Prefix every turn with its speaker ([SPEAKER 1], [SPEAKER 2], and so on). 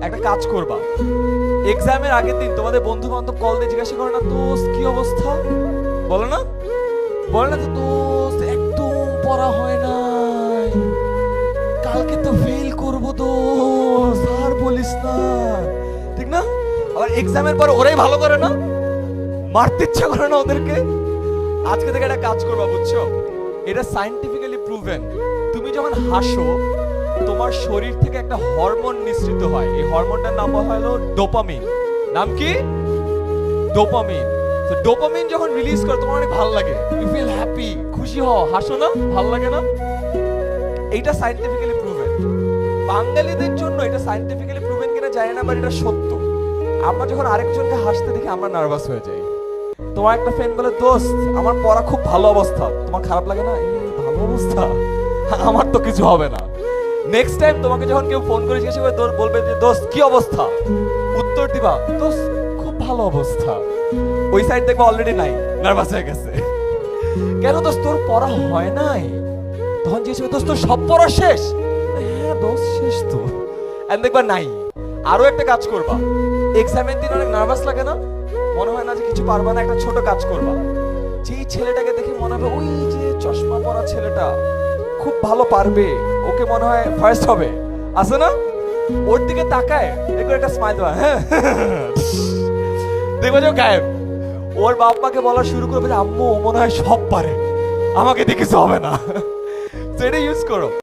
[SPEAKER 1] একটা কাজ করবা, এক্সামের আগের দিন তোমাদের বন্ধু বান্ধব কল দিয়ে জিজ্ঞাসা করে না, দোস্ত কি অবস্থা, বলো না? বলে না যে দোস্ত একদম পড়া হয় নাই, কালকে তো ফেল করবো দোস্ত, আর বলিস না, ঠিক না? আবার এক্সামের পর ওরাই ভালো করে না, মারতে ইচ্ছা করে না ওদেরকে। আজকে থেকে একটা কাজ করবা, বুঝছো? এটা সায়েন্টিফিক্যালি প্রুভেন। তুমি যখন হাসো তোমার শরীর থেকে একটা হরমোন নিঃসৃত হয়, এই হরমোনটার নাম হলো ডোপামিন। নাম কি? ডোপামিন। তো ডোপামিন যখন রিলিজ করে তোমার অনেক ভালো লাগে, ইউ ফিল হ্যাপি, খুশি হও, হাসো না, ভালো লাগে না? এইটা সায়েন্টিফিক্যালি প্রুভেন। বাঙালিদের জন্য এটা সায়েন্টিফিক্যালি প্রুভেন কিনা জানি না, বাট এটা সত্য। আমরা যখন আরেকজনকে হাসতে দেখি আমরা নার্ভাস হয়ে যাই। তোমার একটা ফ্রেন্ড বলে, দোস্ত আমার পড়া খুব ভালো অবস্থা, তোমার খারাপ লাগে না? এই ভালো অবস্থা, আমার তো কিছু হবে না। নেক্সট টাইম তোমাকে যখন কেউ ফোন করে জিজ্ঞাসা করে, বলবে যে দোস্ত কি অবস্থা, উত্তর দিবা দোস্ত খুব ভালো অবস্থা। ওই সাইড দেখবা অলরেডি নাই, নার্ভাস হয়ে গেছে। কেন দোস্ত তোর পড়া হয় নাই? তখন জিজ্ঞেস করবে, দোস্ত তোর সব পড়া শেষ? হ্যাঁ দোস্ত শেষ তো। এন্ড দেখবা নাই। আরো একটা কাজ করবা, এক্সামের দিন অনেক নার্ভাস লাগে না, মনে হয় না যে কিছু পারবা না, একটা ছোট কাজ করবা। যেই ছেলেটাকে দেখে মনে হবে ওই যে চশমা পরা ছেলেটা খুব ভালো পারবে, ওকে মনে হয় ফার্স্ট হবে, আছে না? ওর দিকে তাকায় দেখো, একটা স্মাইল দেওয়া, হ্যাঁ দেখো যে গায়েব। ওর বাপ্পাকে বলা শুরু করবে যে আম্মু ও মনে হয় সব পারে, আমাকে দিয়ে কিছু হবে না। সেটা ইউজ করো।